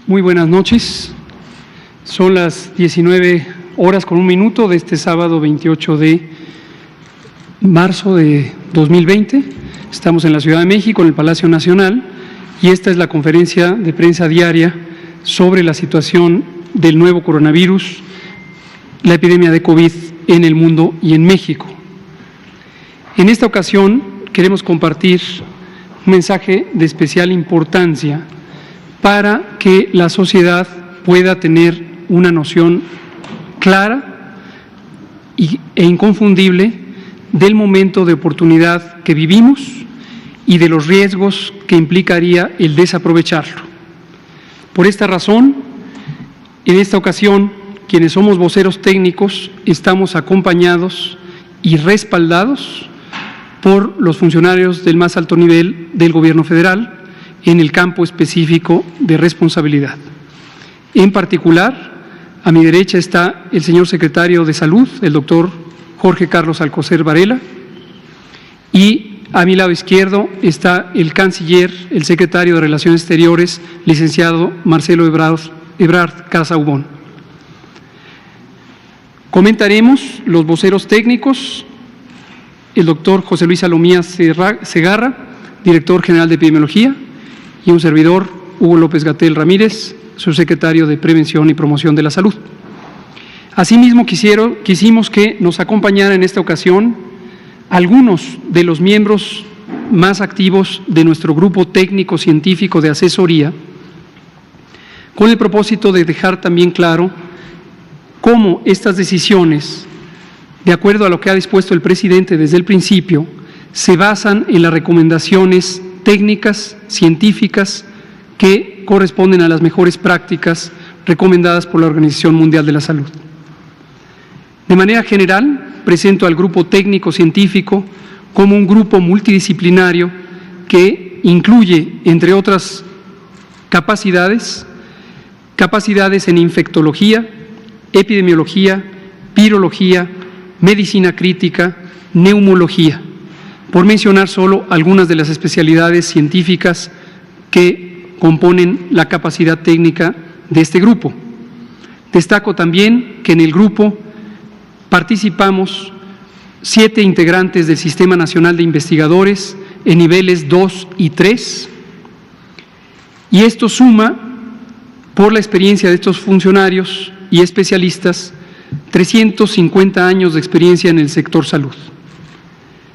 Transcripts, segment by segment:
Muy buenas noches. Son las 19:01 de este sábado 28 de marzo de 2020. Estamos en la Ciudad de México, en el Palacio Nacional, y esta es la conferencia de prensa diaria sobre la situación del nuevo coronavirus, la epidemia de COVID en el mundo y en México. En esta ocasión queremos compartir un mensaje de especial importancia para que la sociedad pueda tener una noción clara e inconfundible del momento de oportunidad que vivimos y de los riesgos que implicaría el desaprovecharlo. Por esta razón, en esta ocasión, quienes somos voceros técnicos estamos acompañados y respaldados por los funcionarios del más alto nivel del Gobierno federal en el campo específico de responsabilidad. En particular, a mi derecha está el señor secretario de Salud, el doctor Jorge Carlos Alcocer Varela, y a mi lado izquierdo está el canciller, el secretario de Relaciones Exteriores, licenciado Marcelo Ebrard Casaubon. Comentaremos los voceros técnicos, el doctor José Luis Salomía Segarra, director general de Epidemiología, y un servidor, Hugo López-Gatell Ramírez, subsecretario de Prevención y Promoción de la Salud. Asimismo, quisimos que nos acompañara en esta ocasión algunos de los miembros más activos de nuestro grupo técnico científico de asesoría, con el propósito de dejar también claro cómo estas decisiones, de acuerdo a lo que ha dispuesto el presidente desde el principio, se basan en las recomendaciones técnicas, científicas, que corresponden a las mejores prácticas recomendadas por la Organización Mundial de la Salud. De manera general, presento al grupo técnico científico como un grupo multidisciplinario que incluye, entre otras capacidades en infectología, epidemiología, virología, medicina crítica, neumología, por mencionar solo algunas de las especialidades científicas que componen la capacidad técnica de este grupo. Destaco también que en el grupo participamos 7 integrantes del Sistema Nacional de Investigadores en niveles 2 y 3, y esto suma, por la experiencia de estos funcionarios y especialistas, 350 años de experiencia en el sector salud.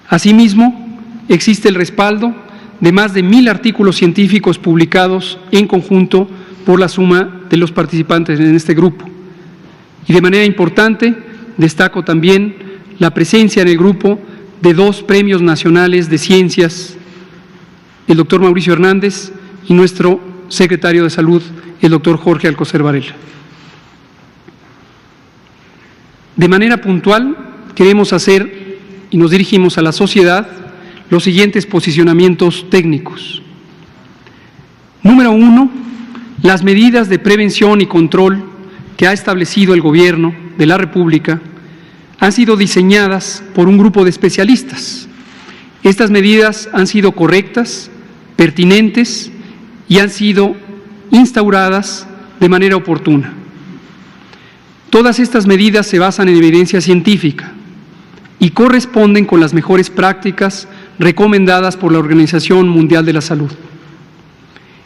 Asimismo, existe el respaldo de más de 1000 artículos científicos publicados en conjunto por la suma de los participantes en este grupo. Y de manera importante, destaco también la presencia en el grupo de 2 premios nacionales de ciencias, el doctor Mauricio Hernández y nuestro secretario de Salud, el doctor Jorge Alcocer Varela. De manera puntual, queremos hacer y nos dirigimos a la sociedad los siguientes posicionamientos técnicos. Número 1, las medidas de prevención y control que ha establecido el Gobierno de la República han sido diseñadas por un grupo de especialistas. Estas medidas han sido correctas, pertinentes y han sido instauradas de manera oportuna. Todas estas medidas se basan en evidencia científica y corresponden con las mejores prácticas recomendadas por la Organización Mundial de la Salud.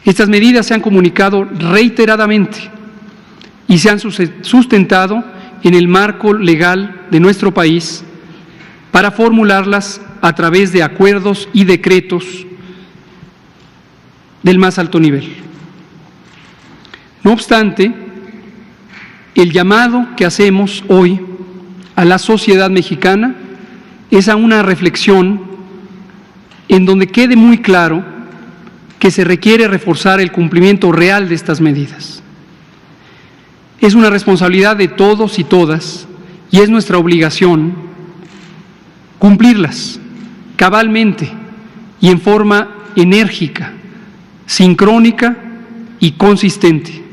Estas medidas se han comunicado reiteradamente y se han sustentado en el marco legal de nuestro país para formularlas a través de acuerdos y decretos del más alto nivel. No obstante, el llamado que hacemos hoy a la sociedad mexicana es a una reflexión en donde quede muy claro que se requiere reforzar el cumplimiento real de estas medidas. Es una responsabilidad de todos y todas y es nuestra obligación cumplirlas cabalmente y en forma enérgica, sincrónica y consistente.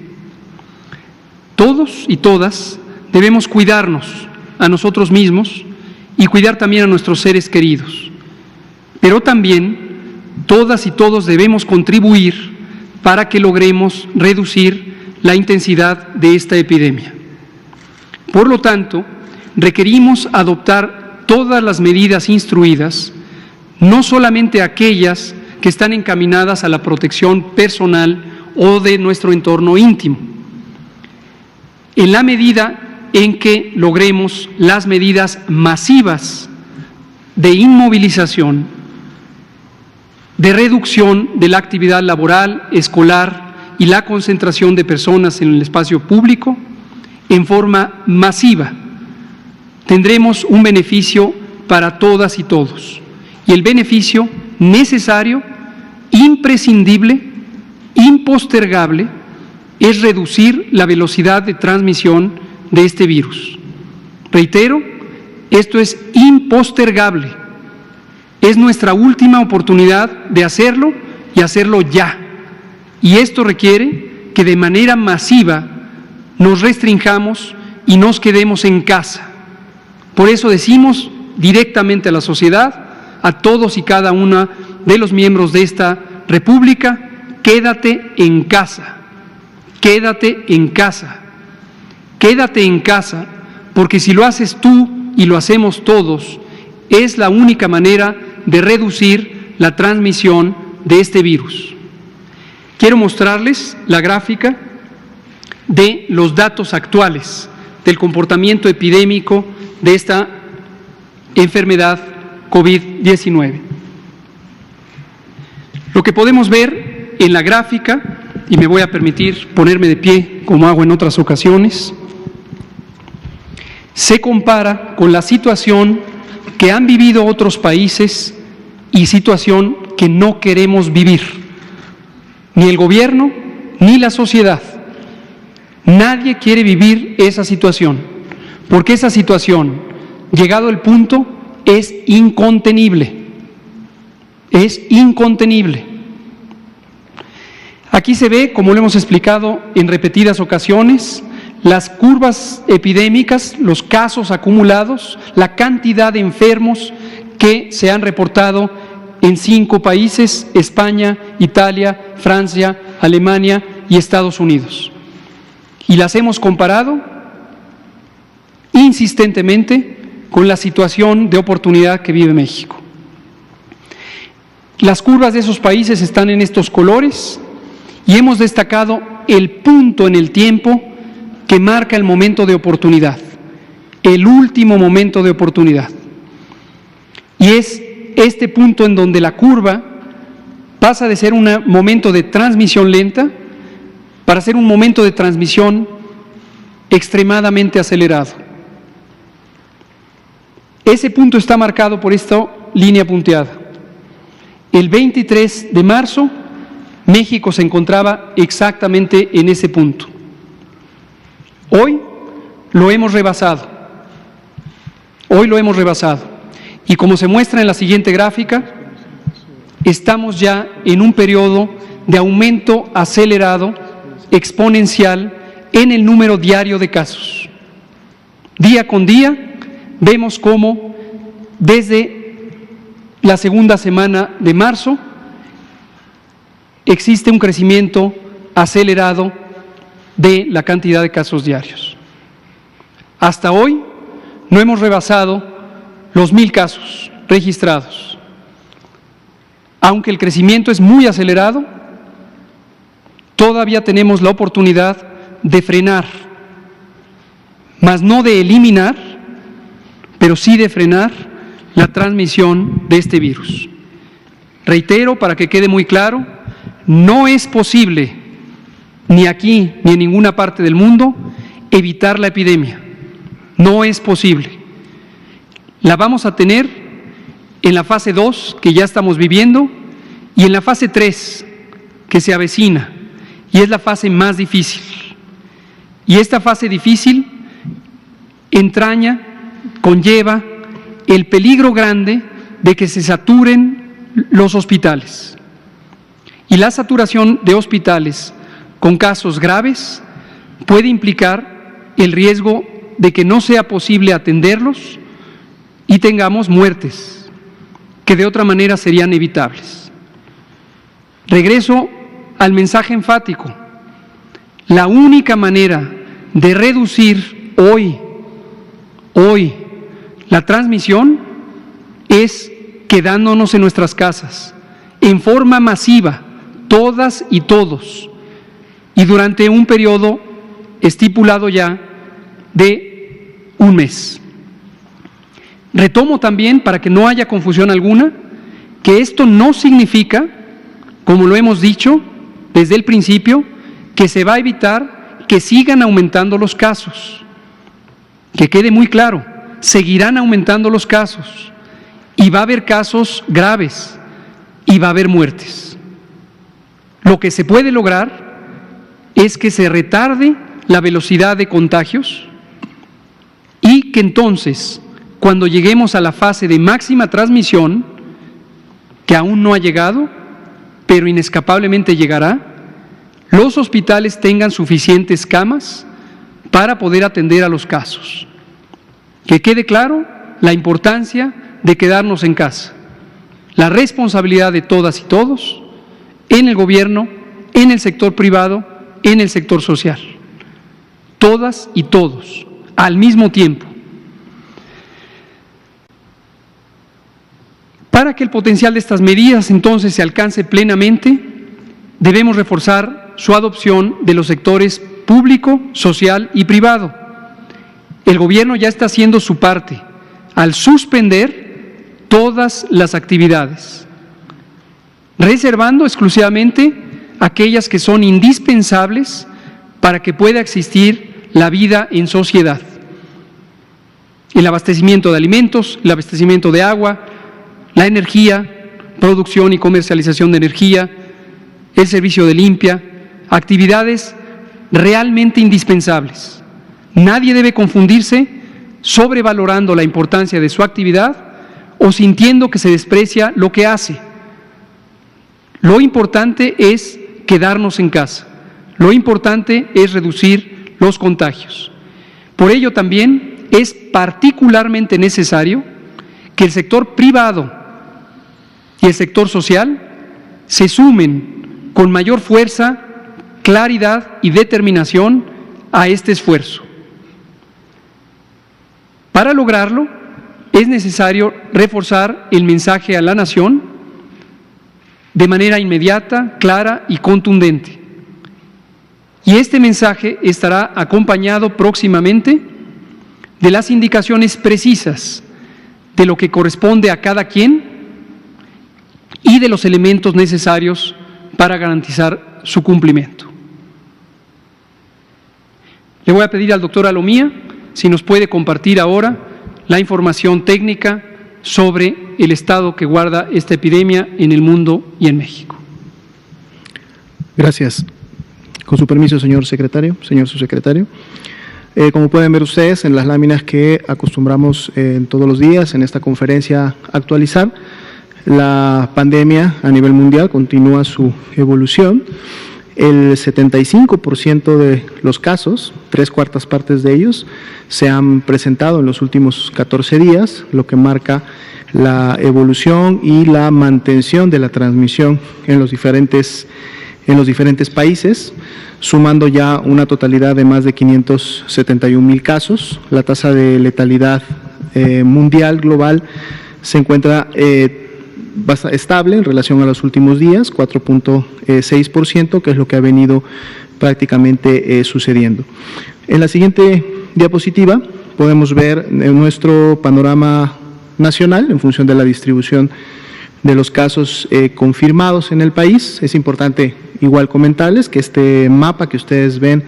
Todos y todas debemos cuidarnos a nosotros mismos y cuidar también a nuestros seres queridos, pero también todas y todos debemos contribuir para que logremos reducir la intensidad de esta epidemia. Por lo tanto, requerimos adoptar todas las medidas instruidas, no solamente aquellas que están encaminadas a la protección personal o de nuestro entorno íntimo. En la medida en que logremos las medidas masivas de inmovilización, de reducción de la actividad laboral, escolar y la concentración de personas en el espacio público en forma masiva, tendremos un beneficio para todas y todos. Y el beneficio necesario, imprescindible, impostergable, es reducir la velocidad de transmisión de este virus. Reitero, esto es impostergable. Es nuestra última oportunidad de hacerlo y hacerlo ya. Y esto requiere que de manera masiva nos restringamos y nos quedemos en casa. Por eso decimos directamente a la sociedad, a todos y cada uno de los miembros de esta República, quédate en casa, quédate en casa, quédate en casa, porque si lo haces tú y lo hacemos todos, es la única manera de reducir la transmisión de este virus. Quiero mostrarles la gráfica de los datos actuales del comportamiento epidémico de esta enfermedad COVID-19. Lo que podemos ver en la gráfica, y me voy a permitir ponerme de pie como hago en otras ocasiones, se compara con la situación que han vivido otros países y situación que no queremos vivir, ni el gobierno ni la sociedad. Nadie quiere vivir esa situación, porque esa situación, llegado el punto, es incontenible. Es incontenible. Aquí se ve, como lo hemos explicado en repetidas ocasiones, las curvas epidémicas, los casos acumulados, la cantidad de enfermos que se han reportado en 5 países: España, Italia, Francia, Alemania y Estados Unidos. Y las hemos comparado insistentemente con la situación de oportunidad que vive México. Las curvas de esos países están en estos colores y hemos destacado el punto en el tiempo que marca el momento de oportunidad, el último momento de oportunidad. Y es este punto en donde la curva pasa de ser un momento de transmisión lenta para ser un momento de transmisión extremadamente acelerado. Ese punto está marcado por esta línea punteada. El 23 de marzo, México se encontraba exactamente en ese punto. Hoy lo hemos rebasado. Hoy lo hemos rebasado. Y como se muestra en la siguiente gráfica, estamos ya en un periodo de aumento acelerado, exponencial, en el número diario de casos. Día con día vemos cómo desde la segunda semana de marzo existe un crecimiento acelerado de la cantidad de casos diarios. Hasta hoy no hemos rebasado los 1,000 casos registrados. Aunque el crecimiento es muy acelerado, todavía tenemos la oportunidad de frenar, mas no de eliminar, pero sí de frenar la transmisión de este virus. Reitero, para que quede muy claro, no es posible, ni aquí ni en ninguna parte del mundo, evitar la epidemia. No es posible. La vamos a tener en la fase 2, que ya estamos viviendo, y en la fase 3, que se avecina, y es la fase más difícil. Y esta fase difícil entraña, conlleva el peligro grande de que se saturen los hospitales. Y la saturación de hospitales con casos graves puede implicar el riesgo de que no sea posible atenderlos y tengamos muertes, que de otra manera serían evitables. Regreso al mensaje enfático. La única manera de reducir hoy la transmisión es quedándonos en nuestras casas, en forma masiva, todas y todos, y durante un periodo estipulado ya de un mes. Retomo también, para que no haya confusión alguna, que esto no significa, como lo hemos dicho desde el principio, que se va a evitar que sigan aumentando los casos. Que quede muy claro, seguirán aumentando los casos y va a haber casos graves y va a haber muertes. Lo que se puede lograr es que se retarde la velocidad de contagios y que entonces, cuando lleguemos a la fase de máxima transmisión, que aún no ha llegado, pero inescapablemente llegará, los hospitales tengan suficientes camas para poder atender a los casos. Que quede claro la importancia de quedarnos en casa, la responsabilidad de todas y todos, en el gobierno, en el sector privado, en el sector social. Todas y todos, al mismo tiempo. Para que el potencial de estas medidas entonces se alcance plenamente, debemos reforzar su adopción de los sectores público, social y privado. El gobierno ya está haciendo su parte al suspender todas las actividades, reservando exclusivamente aquellas que son indispensables para que pueda existir la vida en sociedad. El abastecimiento de alimentos, el abastecimiento de agua, la energía, producción y comercialización de energía, el servicio de limpia, actividades realmente indispensables. Nadie debe confundirse sobrevalorando la importancia de su actividad o sintiendo que se desprecia lo que hace. Lo importante es quedarnos en casa. Lo importante es reducir los contagios. Por ello también es particularmente necesario que el sector privado y el sector social se sumen con mayor fuerza, claridad y determinación a este esfuerzo. Para lograrlo, es necesario reforzar el mensaje a la nación de manera inmediata, clara y contundente. Y este mensaje estará acompañado próximamente de las indicaciones precisas de lo que corresponde a cada quien y de los elementos necesarios para garantizar su cumplimiento. Le voy a pedir al doctor Alomía si nos puede compartir ahora la información técnica sobre el estado que guarda esta epidemia en el mundo y en México. Gracias. Con su permiso, señor secretario, señor subsecretario. Como pueden ver ustedes en las láminas que acostumbramos todos los días en esta conferencia actualizar, la pandemia a nivel mundial continúa su evolución. El 75% de los casos, 3/4 partes de ellos, se han presentado en los últimos 14 días, lo que marca la evolución y la mantención de la transmisión en los diferentes países, sumando ya una totalidad de más de 571,000 casos. La tasa de letalidad mundial, global, se encuentra estable en relación a los últimos días, 4.6%, que es lo que ha venido prácticamente sucediendo. En la siguiente diapositiva podemos ver nuestro panorama nacional en función de la distribución de los casos confirmados en el país. Es importante igual comentarles que este mapa que ustedes ven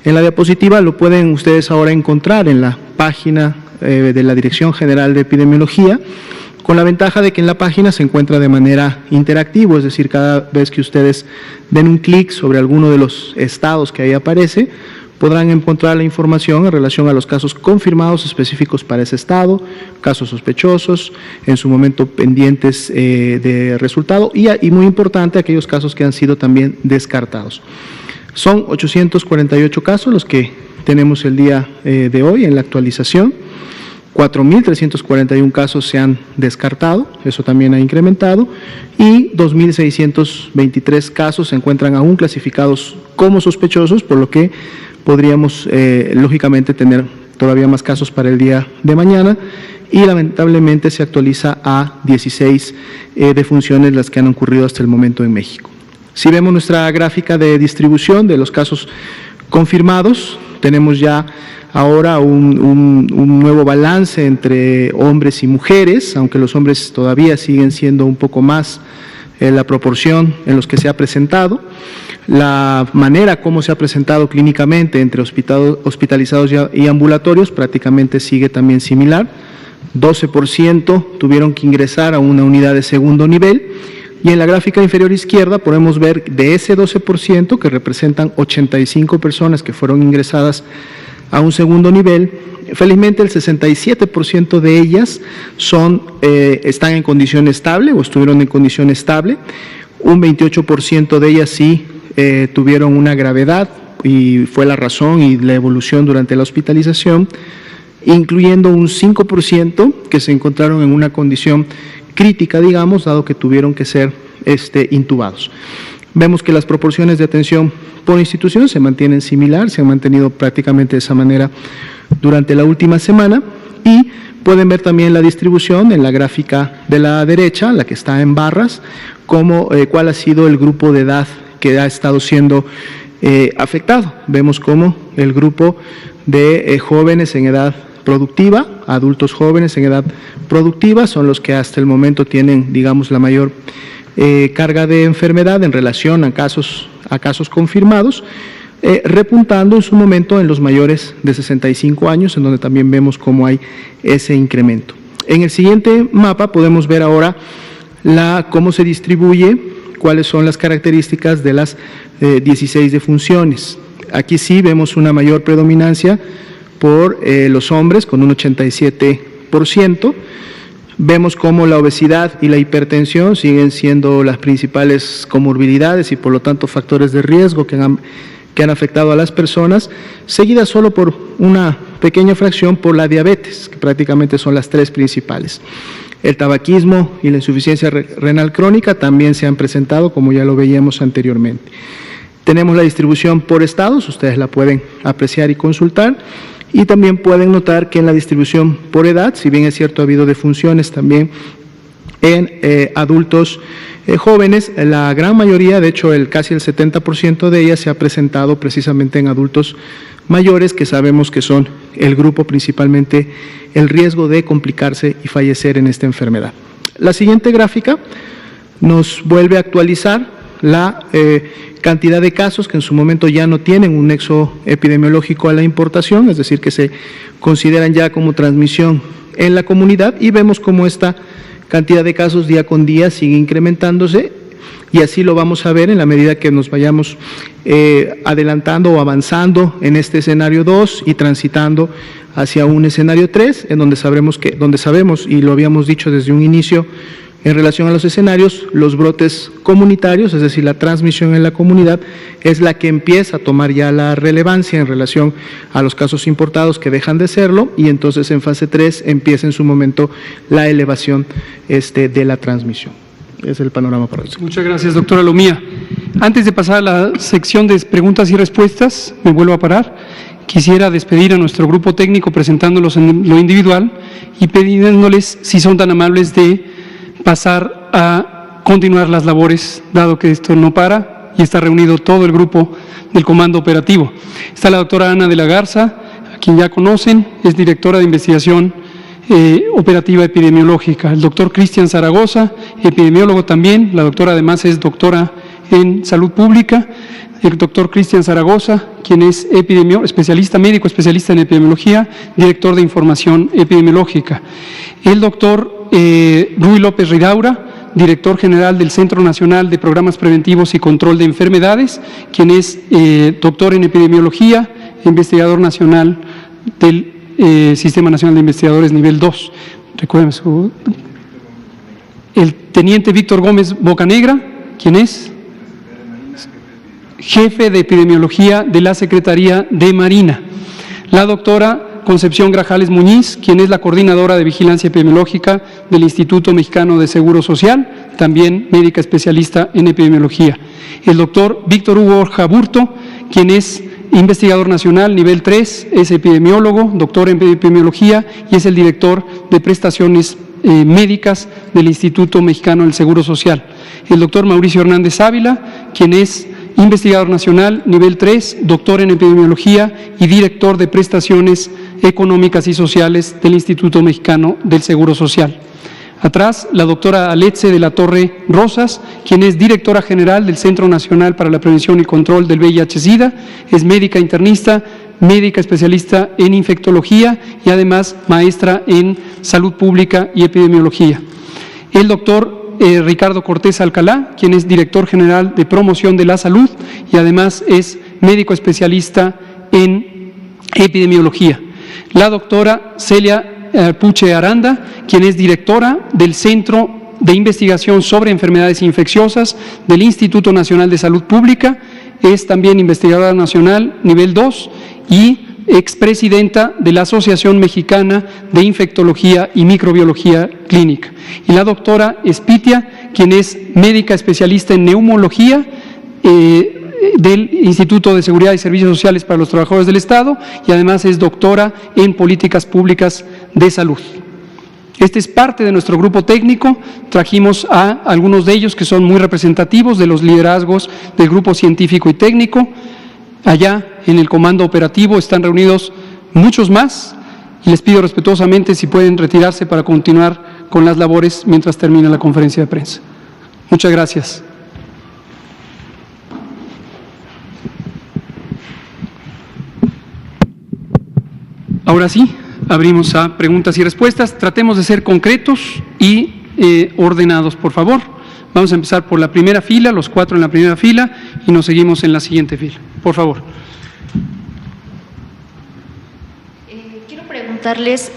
en la diapositiva lo pueden ustedes ahora encontrar en la página de la Dirección General de Epidemiología, con la ventaja de que en la página se encuentra de manera interactiva, es decir, cada vez que ustedes den un clic sobre alguno de los estados que ahí aparece, podrán encontrar la información en relación a los casos confirmados específicos para ese estado, casos sospechosos, en su momento pendientes de resultado y muy importante, aquellos casos que han sido también descartados. Son 848 casos los que tenemos el día de hoy en la actualización. 4.341 casos se han descartado, eso también ha incrementado, y 2.623 casos se encuentran aún clasificados como sospechosos, por lo que podríamos lógicamente tener todavía más casos para el día de mañana, y lamentablemente se actualiza a 16 defunciones las que han ocurrido hasta el momento en México. Si vemos nuestra gráfica de distribución de los casos confirmados, tenemos ya ahora un nuevo balance entre hombres y mujeres, aunque los hombres todavía siguen siendo un poco más la proporción en los que se ha presentado. La manera como se ha presentado clínicamente entre hospitalizados y ambulatorios prácticamente sigue también similar. 12% tuvieron que ingresar a una unidad de segundo nivel, y en la gráfica inferior izquierda podemos ver de ese 12%, que representan 85 personas que fueron ingresadas a un segundo nivel, felizmente el 67% de ellas están en condición estable o estuvieron en condición estable. Un 28% de ellas sí tuvieron una gravedad y fue la razón y la evolución durante la hospitalización, incluyendo un 5% que se encontraron en una condición crítica, digamos, dado que tuvieron que ser intubados. Vemos que las proporciones de atención por institución se mantienen similar, se han mantenido prácticamente de esa manera durante la última semana, y pueden ver también la distribución en la gráfica de la derecha, la que está en barras, cuál ha sido el grupo de edad que ha estado siendo afectado. Vemos cómo el grupo de jóvenes en edad productiva, adultos jóvenes en edad productiva, son los que hasta el momento tienen, digamos, la mayor carga de enfermedad en relación a casos confirmados, repuntando en su momento en los mayores de 65 años, en donde también vemos cómo hay ese incremento. En el siguiente mapa podemos ver ahora cómo se distribuye, cuáles son las características de las 16 defunciones. Aquí sí vemos una mayor predominancia por los hombres, con un 87%. Vemos cómo la obesidad y la hipertensión siguen siendo las principales comorbilidades y por lo tanto factores de riesgo que han afectado a las personas, seguidas solo por una pequeña fracción por la diabetes, que prácticamente son las tres principales. El tabaquismo y la insuficiencia renal crónica también se han presentado, como ya lo veíamos anteriormente. Tenemos la distribución por estados, ustedes la pueden apreciar y consultar, y también pueden notar que en la distribución por edad, si bien es cierto ha habido defunciones también en adultos jóvenes, la gran mayoría, de hecho casi el 70% de ellas se ha presentado precisamente en adultos mayores, que sabemos que son el grupo principalmente el riesgo de complicarse y fallecer en esta enfermedad. La siguiente gráfica nos vuelve a actualizar la cantidad de casos que en su momento ya no tienen un nexo epidemiológico a la importación, es decir, que se consideran ya como transmisión en la comunidad, y vemos cómo esta cantidad de casos día con día sigue incrementándose, y así lo vamos a ver en la medida que nos vayamos adelantando o avanzando en este escenario 2 y transitando hacia un escenario 3, en donde sabemos, y lo habíamos dicho desde un inicio, en relación a los escenarios, los brotes comunitarios, es decir, la transmisión en la comunidad, es la que empieza a tomar ya la relevancia en relación a los casos importados que dejan de serlo, y entonces en fase 3 empieza en su momento la elevación de la transmisión. Es el panorama para hoy. Muchas gracias, doctora Lomía. Antes de pasar a la sección de preguntas y respuestas, me vuelvo a parar. Quisiera despedir a nuestro grupo técnico presentándolos en lo individual y pidiéndoles, si son tan amables, de pasar a continuar las labores, dado que esto no para y está reunido todo el grupo del Comando Operativo. Está la doctora Ana de la Garza, a quien ya conocen, es directora de investigación operativa epidemiológica. El doctor Cristian Zaragoza, epidemiólogo también, la doctora además es doctora en salud pública. El doctor Cristian Zaragoza, quien es especialista médico, especialista en epidemiología, director de información epidemiológica. El doctor Rui López Ridaura, director general del Centro Nacional de Programas Preventivos y Control de Enfermedades, quien es doctor en epidemiología, investigador nacional del Sistema Nacional de Investigadores nivel 2. Recuerden el teniente Víctor Gómez Bocanegra, quien es jefe de epidemiología de la Secretaría de Marina. La doctora Concepción Grajales Muñiz, quien es la coordinadora de vigilancia epidemiológica del Instituto Mexicano de Seguro Social, también médica especialista en epidemiología. El doctor Víctor Hugo Borja Burto, quien es investigador nacional nivel 3, es epidemiólogo, doctor en epidemiología y es el director de prestaciones médicas del Instituto Mexicano del Seguro Social. El doctor Mauricio Hernández Ávila, quien es investigador nacional nivel 3, doctor en epidemiología y director de prestaciones económicas y sociales del Instituto Mexicano del Seguro Social. Atrás, la doctora Aletze de la Torre Rosas, quien es directora general del Centro Nacional para la Prevención y Control del VIH-Sida, es médica internista, médica especialista en infectología y además maestra en salud pública y epidemiología. El doctor Ricardo Cortés Alcalá, quien es director general de promoción de la salud y además es médico especialista en epidemiología. La doctora Celia Puche Aranda, quien es directora del Centro de Investigación sobre Enfermedades Infecciosas del Instituto Nacional de Salud Pública, es también investigadora nacional nivel 2 y expresidenta de la Asociación Mexicana de Infectología y Microbiología Clínica. Y la doctora Espitia, quien es médica especialista en neumología del Instituto de Seguridad y Servicios Sociales para los Trabajadores del Estado y además es doctora en Políticas Públicas de Salud. Este es parte de nuestro grupo técnico, trajimos a algunos de ellos que son muy representativos de los liderazgos del grupo científico y técnico. Allá en el comando operativo están reunidos muchos más y les pido respetuosamente si pueden retirarse para continuar con las labores mientras termina la conferencia de prensa. Muchas gracias. Ahora sí, abrimos a preguntas y respuestas. Tratemos de ser concretos y ordenados, por favor. Vamos a empezar por la primera fila, los 4 en la primera fila, y nos seguimos en la siguiente fila. Por favor. Quiero preguntarles,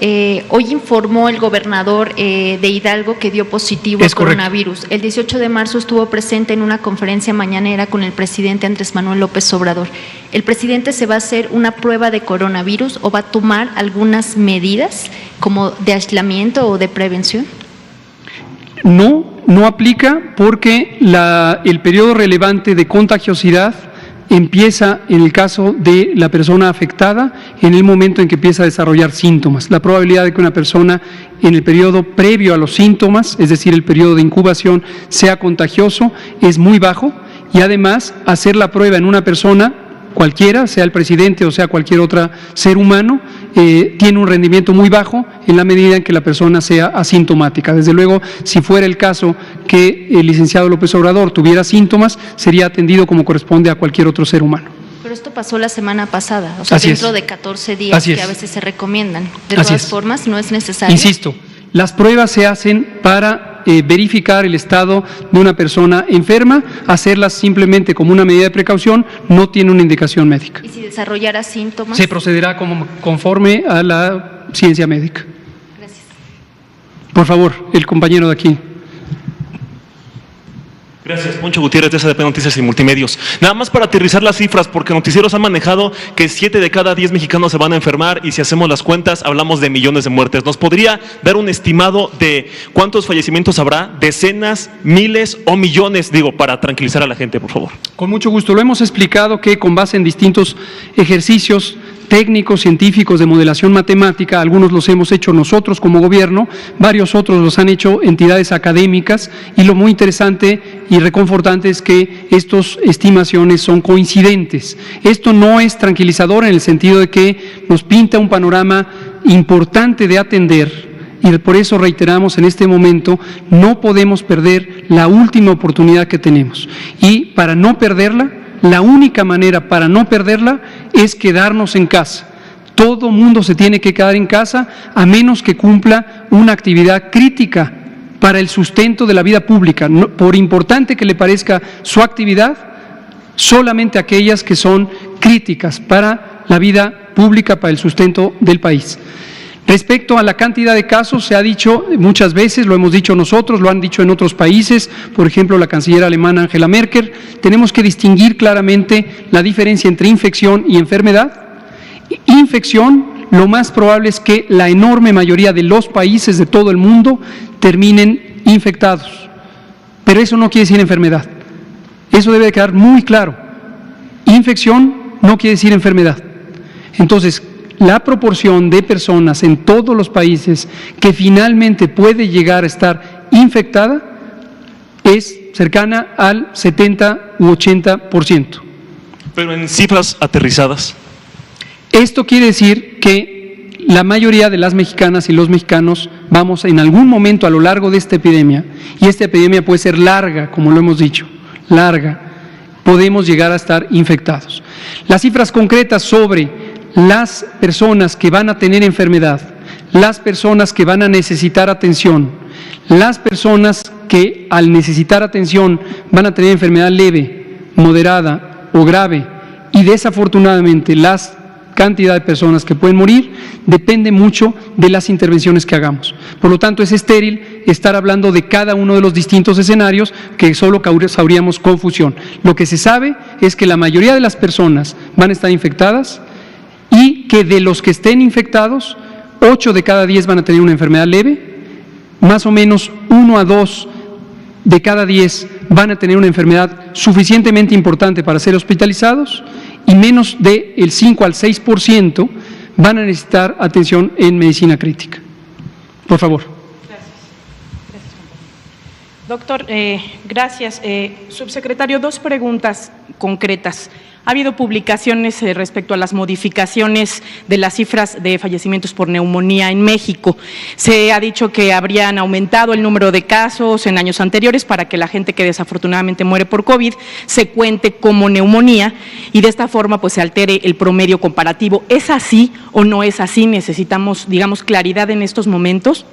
hoy informó el gobernador de Hidalgo que dio positivo al coronavirus. El 18 de marzo estuvo presente en una conferencia mañanera con el presidente Andrés Manuel López Obrador. ¿El presidente se va a hacer una prueba de coronavirus o va a tomar algunas medidas como de aislamiento o de prevención? No aplica porque el periodo relevante de contagiosidad empieza en el caso de la persona afectada en el momento en que empieza a desarrollar síntomas. La probabilidad de que una persona en el periodo previo a los síntomas, es decir, el periodo de incubación, sea contagioso es muy bajo y además hacer la prueba en una persona cualquiera, sea el presidente o sea cualquier otro ser humano, tiene un rendimiento muy bajo en la medida en que la persona sea asintomática. Desde luego, si fuera el caso que el licenciado López Obrador tuviera síntomas, sería atendido como corresponde a cualquier otro ser humano. Pero esto pasó la semana pasada, o sea, dentro de 14 días que a veces se recomiendan. De todas formas, no es necesario. Insisto, las pruebas se hacen para verificar el estado de una persona enferma, hacerlas simplemente como una medida de precaución, no tiene una indicación médica. ¿Y si desarrollara síntomas? Se procederá conforme a la ciencia médica. Gracias. Por favor, el compañero de aquí. Gracias, Poncho Gutiérrez de SDP Noticias y Multimedios. Nada más para aterrizar las cifras, porque noticieros han manejado que 7 de cada 10 mexicanos se van a enfermar y si hacemos las cuentas hablamos de millones de muertes. ¿Nos podría dar un estimado de cuántos fallecimientos habrá? ¿Decenas, miles o millones? Digo, para tranquilizar a la gente, por favor. Con mucho gusto. Lo hemos explicado que con base en distintos ejercicios técnicos, científicos de modelación matemática, algunos los hemos hecho nosotros como gobierno, varios otros los han hecho entidades académicas y lo muy interesante y reconfortante es que estas estimaciones son coincidentes. Esto no es tranquilizador en el sentido de que nos pinta un panorama importante de atender y por eso reiteramos en este momento, no podemos perder la última oportunidad que tenemos y para no perderla, la única manera para no perderla es quedarnos en casa. Todo mundo se tiene que quedar en casa a menos que cumpla una actividad crítica para el sustento de la vida pública. No, por importante que le parezca su actividad, solamente aquellas que son críticas para la vida pública, para el sustento del país. Respecto a la cantidad de casos, se ha dicho muchas veces, lo hemos dicho nosotros, lo han dicho en otros países, por ejemplo la canciller alemana Angela Merkel, tenemos que distinguir claramente la diferencia entre infección y enfermedad. Infección lo más probable es que la enorme mayoría de los países de todo el mundo terminen infectados. Pero eso no quiere decir enfermedad. Eso debe quedar muy claro. Infección no quiere decir enfermedad. Entonces, la proporción de personas en todos los países que finalmente puede llegar a estar infectada es cercana al 70 u 80%. Pero en cifras aterrizadas. Esto quiere decir que la mayoría de las mexicanas y los mexicanos vamos en algún momento a lo largo de esta epidemia, y esta epidemia puede ser larga, como lo hemos dicho, larga, podemos llegar a estar infectados. Las cifras concretas sobre las personas que van a tener enfermedad, las personas que van a necesitar atención, las personas que al necesitar atención van a tener enfermedad leve, moderada o grave, y desafortunadamente las cantidad de personas que pueden morir depende mucho de las intervenciones que hagamos. Por lo tanto, es estéril estar hablando de cada uno de los distintos escenarios, que solo causaríamos confusión. Lo que se sabe es que la mayoría de las personas van a estar infectadas y que de los que estén infectados, 8 de cada 10 van a tener una enfermedad leve, más o menos 1 a 2 de cada 10 van a tener una enfermedad suficientemente importante para ser hospitalizados, y menos del 5 al 6% van a necesitar atención en medicina crítica. Por favor. Gracias. Doctor, gracias. Subsecretario, 2 preguntas concretas. Ha habido publicaciones respecto a las modificaciones de las cifras de fallecimientos por neumonía en México. Se ha dicho que habrían aumentado el número de casos en años anteriores para que la gente que desafortunadamente muere por COVID se cuente como neumonía y de esta forma pues se altere el promedio comparativo. ¿Es así o no es así? Necesitamos, digamos, claridad en estos momentos,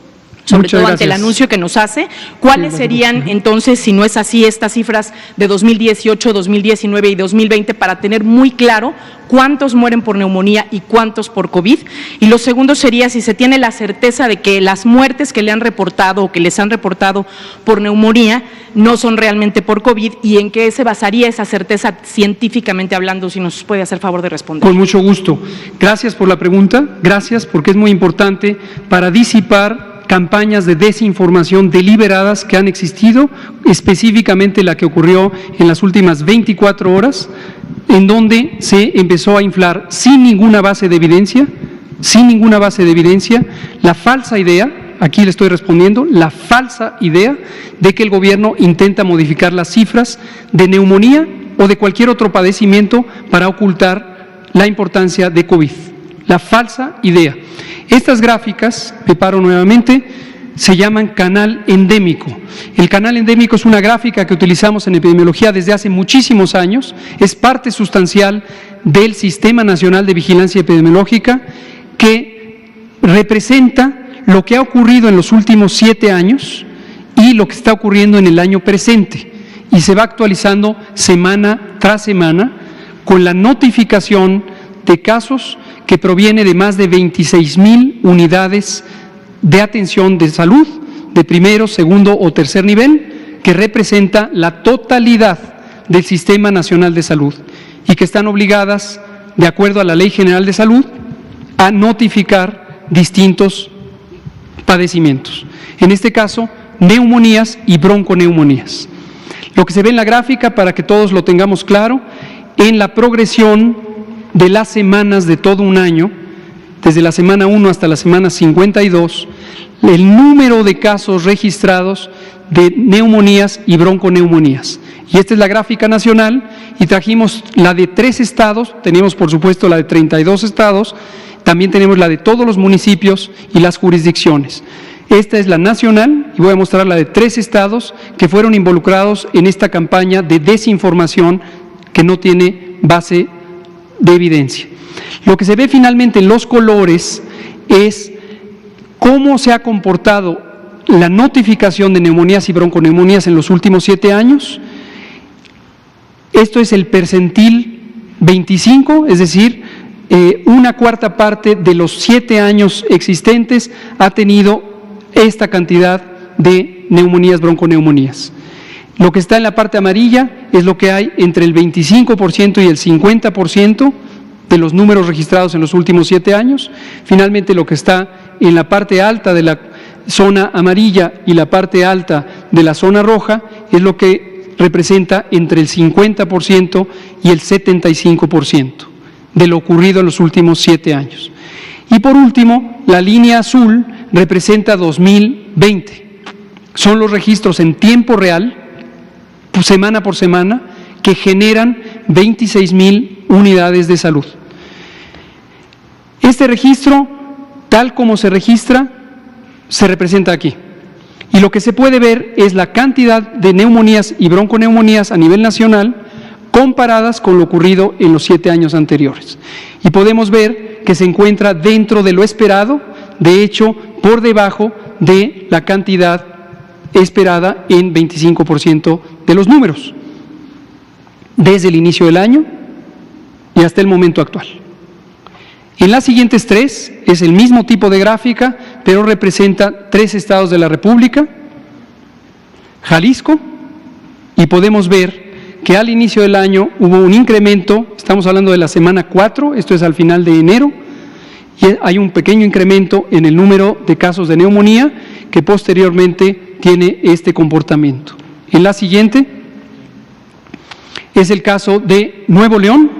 sobre todo ante el anuncio que nos hace. ¿Cuáles serían entonces, si no es así, estas cifras de 2018, 2019 y 2020 para tener muy claro cuántos mueren por neumonía y cuántos por COVID? Y lo segundo sería si se tiene la certeza de que las muertes que le han reportado o que les han reportado por neumonía no son realmente por COVID, y en qué se basaría esa certeza científicamente hablando, si nos puede hacer favor de responder. Con mucho gusto. Gracias por la pregunta, gracias, porque es muy importante para disipar campañas de desinformación deliberadas que han existido, específicamente la que ocurrió en las últimas 24 horas, en donde se empezó a inflar sin ninguna base de evidencia, la falsa idea, aquí le estoy respondiendo, la falsa idea de que el gobierno intenta modificar las cifras de neumonía o de cualquier otro padecimiento para ocultar la importancia de COVID. La falsa idea. Estas gráficas, me paro nuevamente, se llaman canal endémico. El canal endémico es una gráfica que utilizamos en epidemiología desde hace muchísimos años, es parte sustancial del Sistema Nacional de Vigilancia Epidemiológica, que representa lo que ha ocurrido en los últimos 7 años y lo que está ocurriendo en el año presente, y se va actualizando semana tras semana con la notificación de casos que proviene de más de 26,000 unidades de atención de salud de primero, segundo o tercer nivel, que representa la totalidad del Sistema Nacional de Salud y que están obligadas, de acuerdo a la Ley General de Salud, a notificar distintos padecimientos. En este caso, neumonías y bronconeumonías. Lo que se ve en la gráfica, para que todos lo tengamos claro, en la progresión de las semanas de todo un año, desde la semana 1 hasta la semana 52, el número de casos registrados de neumonías y bronconeumonías. Y esta es la gráfica nacional, y trajimos la de 3 estados, tenemos por supuesto la de 32 estados, también tenemos la de todos los municipios y las jurisdicciones. Esta es la nacional, y voy a mostrar la de 3 estados que fueron involucrados en esta campaña de desinformación que no tiene base de evidencia. Lo que se ve finalmente en los colores es cómo se ha comportado la notificación de neumonías y bronconeumonías en los últimos 7 años. Esto es el percentil 25, es decir, una cuarta parte de los 7 años existentes ha tenido esta cantidad de neumonías, bronconeumonías. Lo que está en la parte amarilla es lo que hay entre el 25% y el 50% de los números registrados en los últimos 7 años. Finalmente, lo que está en la parte alta de la zona amarilla y la parte alta de la zona roja es lo que representa entre el 50% y el 75% de lo ocurrido en los últimos 7 años. Y por último, la línea azul representa 2020. Son los registros en tiempo real, semana por semana, que generan 26,000 unidades de salud. Este registro, tal como se registra, se representa aquí. Y lo que se puede ver es la cantidad de neumonías y bronconeumonías a nivel nacional comparadas con lo ocurrido en los 7 años anteriores. Y podemos ver que se encuentra dentro de lo esperado, de hecho, por debajo de la cantidad esperada en 25% de los números, desde el inicio del año y hasta el momento actual. En las siguientes 3 es el mismo tipo de gráfica, pero representa 3 estados de la República, Jalisco, y podemos ver que al inicio del año hubo un incremento, estamos hablando de la semana 4, esto es al final de enero, y hay un pequeño incremento en el número de casos de neumonía que posteriormente tiene este comportamiento. En la siguiente es el caso de Nuevo León,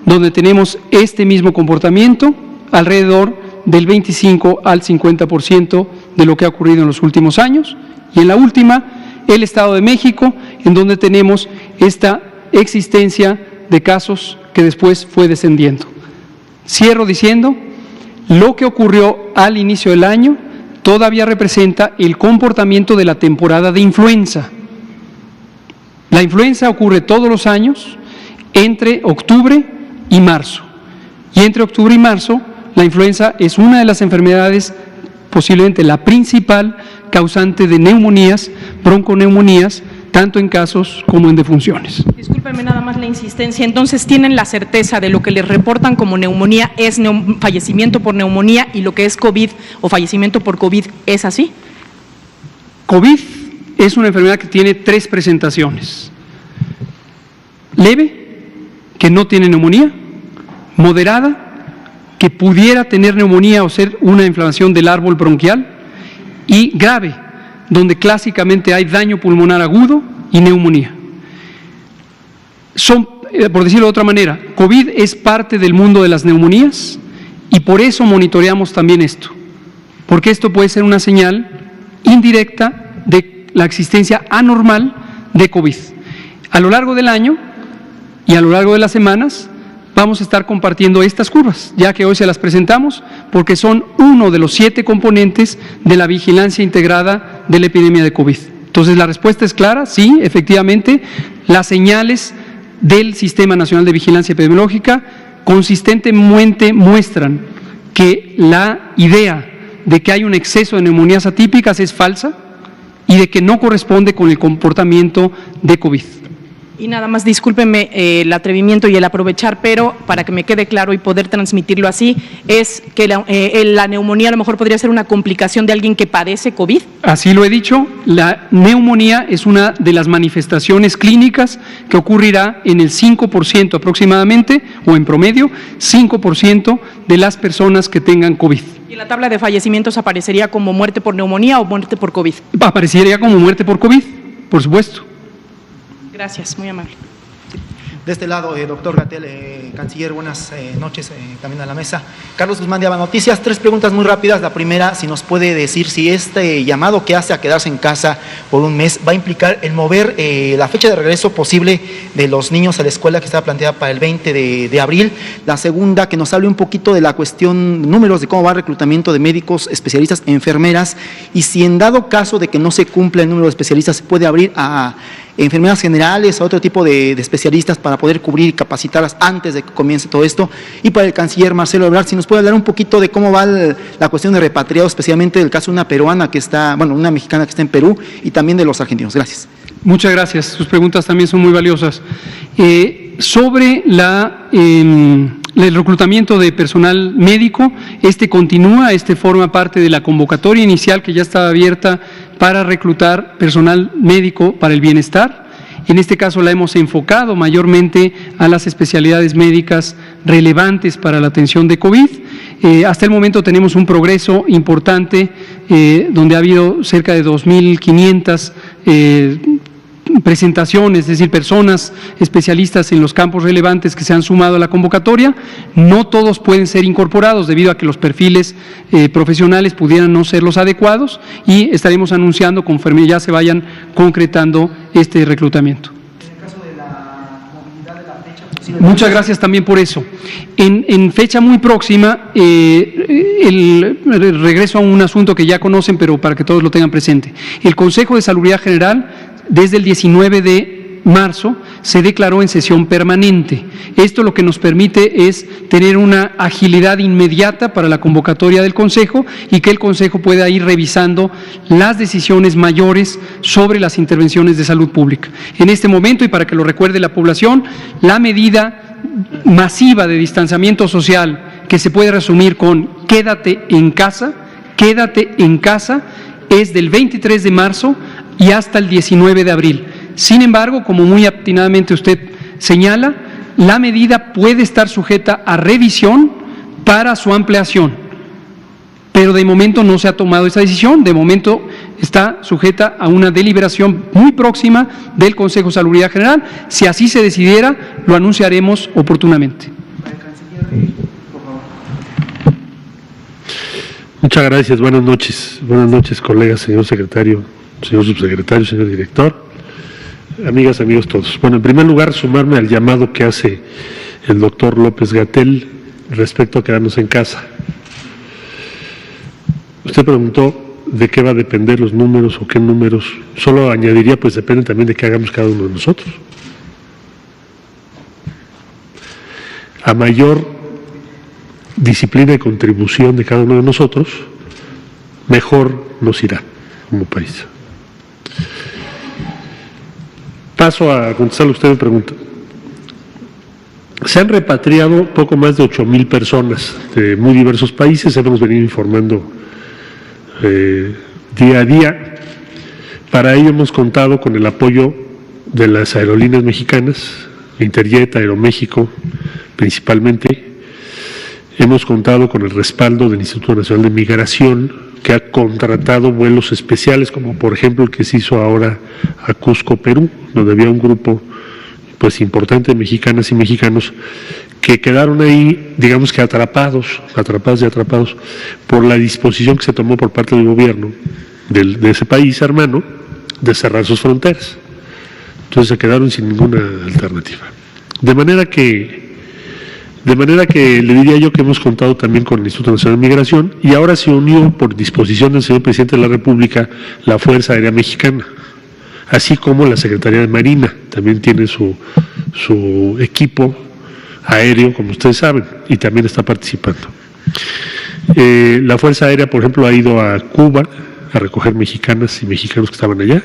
donde tenemos este mismo comportamiento, alrededor del 25 al 50% de lo que ha ocurrido en los últimos años. Y en la última, el Estado de México, en donde tenemos esta existencia de casos que después fue descendiendo. Cierro diciendo, lo que ocurrió al inicio del año todavía representa el comportamiento de la temporada de influenza. La influenza ocurre todos los años entre octubre y marzo. Y entre octubre y marzo, la influenza es una de las enfermedades, posiblemente la principal causante de neumonías, bronconeumonías, tanto en casos como en defunciones. Discúlpeme nada más la insistencia. Entonces, ¿tienen la certeza de lo que les reportan como neumonía es fallecimiento por neumonía y lo que es COVID o fallecimiento por COVID es así? COVID es una enfermedad que tiene 3 presentaciones. Leve, que no tiene neumonía; moderada, que pudiera tener neumonía o ser una inflamación del árbol bronquial; y grave, donde clásicamente hay daño pulmonar agudo y neumonía. Por decirlo de otra manera, COVID es parte del mundo de las neumonías y por eso monitoreamos también esto, porque esto puede ser una señal indirecta de la existencia anormal de COVID. A lo largo del año y a lo largo de las semanas vamos a estar compartiendo estas curvas, ya que hoy se las presentamos, porque son uno de los 7 componentes de la vigilancia integrada de la epidemia de COVID. Entonces, la respuesta es clara, sí, efectivamente, las señales del Sistema Nacional de Vigilancia Epidemiológica consistentemente muestran que la idea de que hay un exceso de neumonías atípicas es falsa y de que no corresponde con el comportamiento de COVID. Y nada más, discúlpeme el atrevimiento y el aprovechar, pero para que me quede claro y poder transmitirlo así, es que la neumonía a lo mejor podría ser una complicación de alguien que padece COVID. Así lo he dicho, la neumonía es una de las manifestaciones clínicas que ocurrirá en el 5% aproximadamente, o en promedio, 5% de las personas que tengan COVID. ¿Y en la tabla de fallecimientos aparecería como muerte por neumonía o muerte por COVID? Aparecería como muerte por COVID, por supuesto. Gracias, muy amable. De este lado, doctor Gatell, canciller, buenas noches, también a la mesa. Carlos Guzmán de Aba Noticias, 3 preguntas muy rápidas. La primera, si nos puede decir si este llamado que hace a quedarse en casa por un mes va a implicar el mover la fecha de regreso posible de los niños a la escuela que estaba planteada para el 20 de abril. La segunda, que nos hable un poquito de la cuestión, números de cómo va el reclutamiento de médicos, especialistas, enfermeras, y si en dado caso de que no se cumpla el número de especialistas, se puede abrir a enfermeras generales, a otro tipo de especialistas para poder cubrir y capacitarlas antes de que comience todo esto. Y para el canciller Marcelo Ebrard, si nos puede hablar un poquito de cómo va la cuestión de repatriados, especialmente del caso de una peruana que está, una mexicana que está en Perú, y también de los argentinos. Gracias. Muchas gracias. Sus preguntas también son muy valiosas. Sobre el reclutamiento de personal médico, continúa, forma parte de la convocatoria inicial que ya estaba abierta para reclutar personal médico para el bienestar. En este caso la hemos enfocado mayormente a las especialidades médicas relevantes para la atención de COVID. Hasta el momento tenemos un progreso importante donde ha habido cerca de 2.500 presentaciones, es decir, personas especialistas en los campos relevantes que se han sumado a la convocatoria. No todos pueden ser incorporados debido a que los perfiles profesionales pudieran no ser los adecuados, y estaremos anunciando conforme ya se vayan concretando este reclutamiento. Muchas gracias también por eso. En fecha muy próxima, regreso a un asunto que ya conocen, pero para que todos lo tengan presente. El Consejo de Salubridad General, desde el 19 de marzo, se declaró en sesión permanente. Esto lo que nos permite es tener una agilidad inmediata para la convocatoria del Consejo y que el Consejo pueda ir revisando las decisiones mayores sobre las intervenciones de salud pública. En este momento, y para que lo recuerde la población, la medida masiva de distanciamiento social, que se puede resumir con quédate en casa, es del 23 de marzo y hasta el 19 de abril. Sin embargo, como muy atinadamente usted señala, la medida puede estar sujeta a revisión para su ampliación, pero de momento no se ha tomado esa decisión. De momento está sujeta a una deliberación muy próxima del Consejo de Salubridad General. Si así se decidiera, lo anunciaremos oportunamente. Muchas gracias, buenas noches, colegas, señor secretario, señor subsecretario, señor director, amigas, amigos todos. Bueno, en primer lugar, sumarme al llamado que hace el doctor López-Gatell respecto a quedarnos en casa. Usted preguntó de qué va a depender los números o qué números. Solo añadiría, pues depende también de qué hagamos cada uno de nosotros. A mayor disciplina y contribución de cada uno de nosotros, mejor nos irá como país. Paso a contestarle a usted, me pregunta. Se han repatriado poco más de 8,000 personas de muy diversos países, hemos venido informando día a día. Para ello hemos contado con el apoyo de las aerolíneas mexicanas, Interjet, Aeroméxico principalmente. Hemos contado con el respaldo del Instituto Nacional de Migración, que ha contratado vuelos especiales, como por ejemplo el que se hizo ahora a Cusco, Perú, donde había un grupo pues importante de mexicanas y mexicanos que quedaron ahí, digamos que atrapados por la disposición que se tomó por parte del gobierno de ese país hermano de cerrar sus fronteras. Entonces se quedaron sin ninguna alternativa. De manera que le diría yo que hemos contado también con el Instituto Nacional de Migración, y ahora se unió por disposición del señor Presidente de la República la Fuerza Aérea Mexicana, así como la Secretaría de Marina, también tiene su equipo aéreo, como ustedes saben, y también está participando. La Fuerza Aérea, por ejemplo, ha ido a Cuba a recoger mexicanas y mexicanos que estaban allá.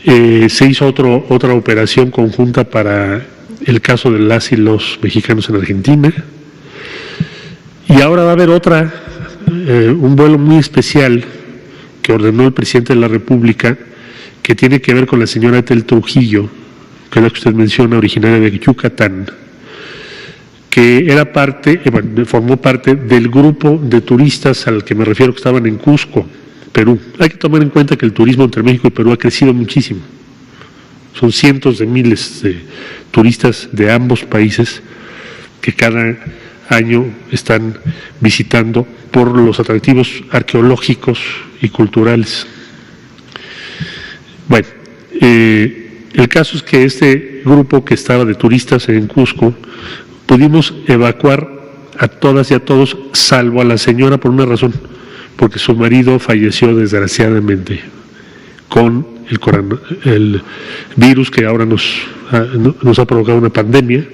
Se hizo otra operación conjunta para el caso de las y los mexicanos en Argentina, y ahora va a haber un vuelo muy especial que ordenó el Presidente de la República, que tiene que ver con la señora Etel Trujillo, que es la que usted menciona, originaria de Yucatán, que era formó parte del grupo de turistas al que me refiero, que estaban en Cusco, Perú. Hay que tomar en cuenta que el turismo entre México y Perú ha crecido muchísimo. Son cientos de miles de turistas de ambos países que cada año están visitando por los atractivos arqueológicos y culturales. Bueno, el caso es que este grupo que estaba de turistas en Cusco, pudimos evacuar a todas y a todos, salvo a la señora por una razón, porque su marido falleció desgraciadamente con el virus que ahora nos ha provocado una pandemia,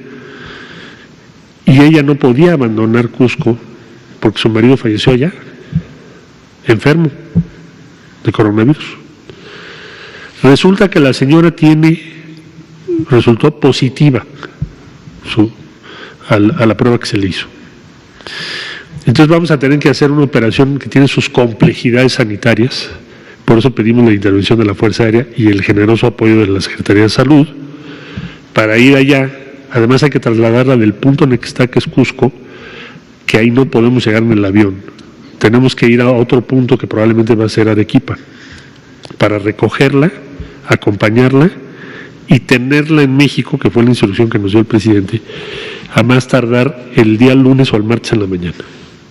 y ella no podía abandonar Cusco porque su marido falleció allá, enfermo de coronavirus. Resulta que la señora resultó positiva a la prueba que se le hizo. Entonces vamos a tener que hacer una operación que tiene sus complejidades sanitarias, Por eso pedimos la intervención de la Fuerza Aérea y el generoso apoyo de la Secretaría de Salud para ir allá. Además hay que trasladarla del punto en el que está, que es Cusco, que ahí no podemos llegar en el avión. Tenemos que ir a otro punto que probablemente va a ser Arequipa, para recogerla, acompañarla y tenerla en México, que fue la instrucción que nos dio el presidente, a más tardar el día lunes o el martes en la mañana,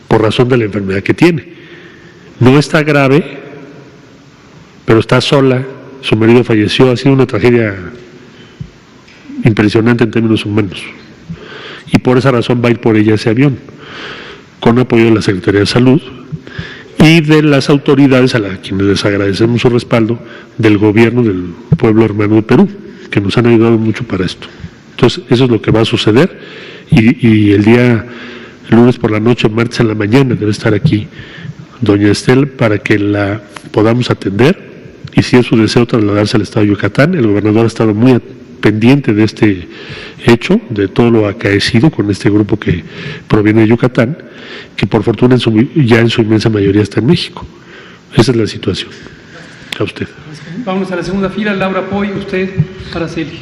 por razón de la enfermedad que tiene. No está grave, pero está sola, su marido falleció, ha sido una tragedia impresionante en términos humanos. Y por esa razón va a ir por ella ese avión, con apoyo de la Secretaría de Salud y de las autoridades a quienes les agradecemos su respaldo, del gobierno del pueblo hermano de Perú, que nos han ayudado mucho para esto. Entonces, eso es lo que va a suceder y el lunes por la noche, martes en la mañana, debe estar aquí doña Estel para que la podamos atender y si es su deseo trasladarse al estado de Yucatán. El gobernador ha estado muy pendiente de este hecho, de todo lo acaecido con este grupo que proviene de Yucatán, que por fortuna ya en su inmensa mayoría está en México. Esa es la situación. A usted. Vamos a la segunda fila. Laura Poy, usted, Araceli.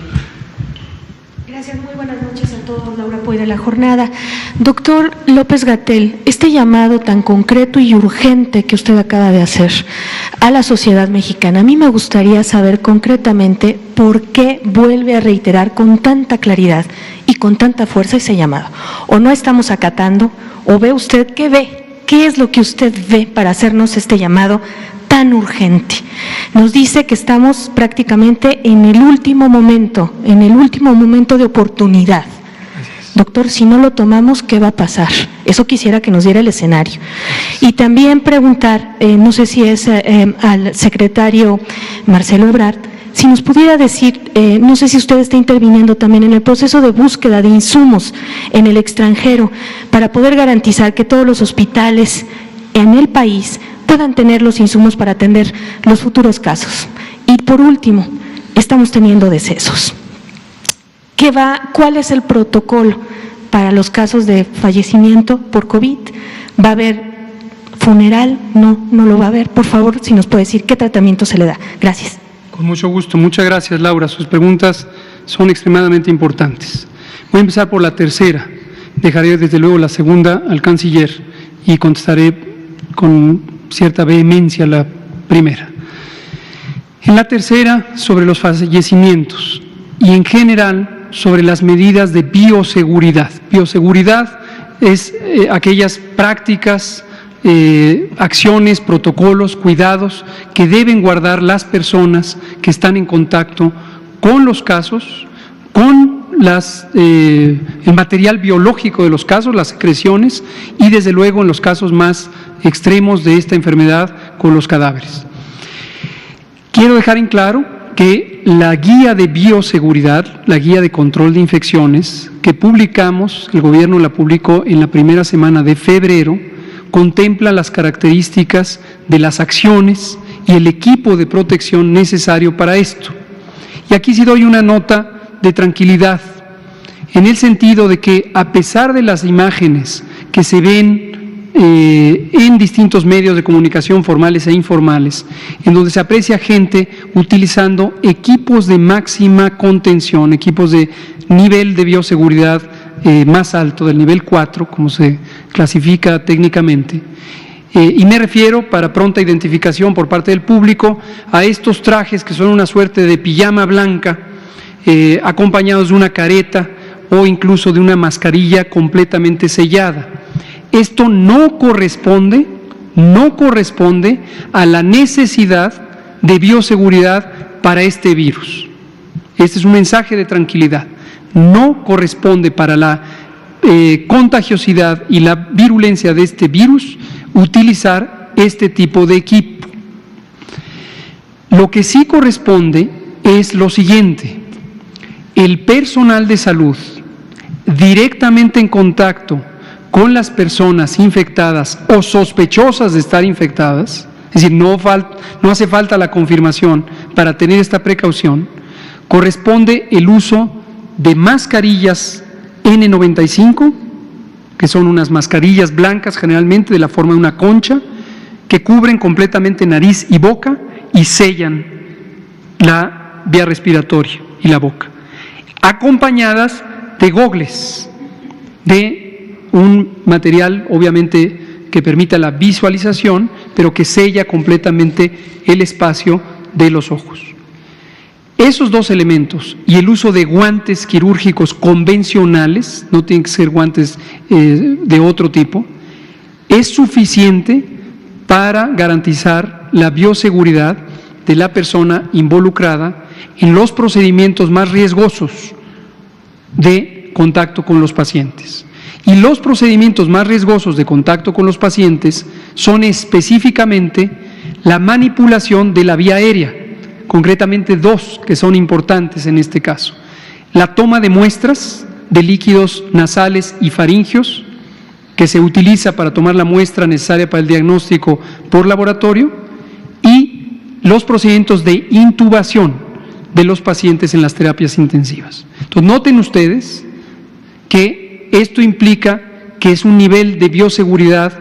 Gracias, muy buenas noches a todos. Laura Poy de La Jornada. Doctor López-Gatell, este llamado tan concreto y urgente que usted acaba de hacer a la sociedad mexicana, a mí me gustaría saber concretamente por qué vuelve a reiterar con tanta claridad y con tanta fuerza ese llamado. O no estamos acatando, o ve usted, ¿qué ve? ¿Qué es lo que usted ve para hacernos este llamado tan urgente? Nos dice que estamos prácticamente en el último momento de oportunidad. Doctor, si no lo tomamos, ¿qué va a pasar? Eso quisiera que nos diera el escenario. Y también preguntar, no sé si es al secretario Marcelo Ebrard, si nos pudiera decir, no sé si usted está interviniendo también en el proceso de búsqueda de insumos en el extranjero para poder garantizar que todos los hospitales en el país puedan tener los insumos para atender los futuros casos. Y por último, estamos teniendo decesos. ¿Cuál es el protocolo para los casos de fallecimiento por COVID? ¿Va a haber funeral? No lo va a haber. Por favor, si nos puede decir qué tratamiento se le da. Gracias. Con mucho gusto. Muchas gracias, Laura. Sus preguntas son extremadamente importantes. Voy a empezar por la tercera. Dejaré desde luego la segunda al canciller y contestaré con cierta vehemencia la primera. En la tercera, sobre los fallecimientos y en general sobre las medidas de bioseguridad. Bioseguridad es aquellas prácticas, acciones, protocolos, cuidados que deben guardar las personas que están en contacto con los casos, con el material biológico de los casos, las secreciones y desde luego en los casos más extremos de esta enfermedad con los cadáveres. Quiero dejar en claro que la guía de bioseguridad, la guía de control de infecciones que publicamos, el gobierno la publicó en la primera semana de febrero, contempla las características de las acciones y el equipo de protección necesario para esto. Y aquí sí doy una nota de tranquilidad, en el sentido de que a pesar de las imágenes que se ven en distintos medios de comunicación formales e informales, en donde se aprecia gente utilizando equipos de máxima contención, equipos de nivel de bioseguridad más alto, del nivel 4, como se clasifica técnicamente. Y me refiero, para pronta identificación por parte del público, a estos trajes que son una suerte de pijama blanca, acompañados de una careta o incluso de una mascarilla completamente sellada. Esto no corresponde a la necesidad de bioseguridad para este virus. Este es un mensaje de tranquilidad. No corresponde para la contagiosidad y la virulencia de este virus utilizar este tipo de equipo. Lo que sí corresponde es lo siguiente: el personal de salud directamente en contacto con las personas infectadas o sospechosas de estar infectadas, es decir, no hace falta la confirmación para tener esta precaución, corresponde el uso de mascarillas N95, que son unas mascarillas blancas generalmente de la forma de una concha, que cubren completamente nariz y boca y sellan la vía respiratoria y la boca, acompañadas de gogles, de un material obviamente que permita la visualización, pero que sella completamente el espacio de los ojos. Esos dos elementos y el uso de guantes quirúrgicos convencionales, no tienen que ser guantes de otro tipo, es suficiente para garantizar la bioseguridad de la persona involucrada en los procedimientos más riesgosos de contacto con los pacientes. Y los procedimientos más riesgosos de contacto con los pacientes son específicamente la manipulación de la vía aérea, concretamente dos que son importantes en este caso: la toma de muestras de líquidos nasales y faríngeos, que se utiliza para tomar la muestra necesaria para el diagnóstico por laboratorio, y los procedimientos de intubación de los pacientes en las terapias intensivas. Entonces, noten ustedes que esto implica que es un nivel de bioseguridad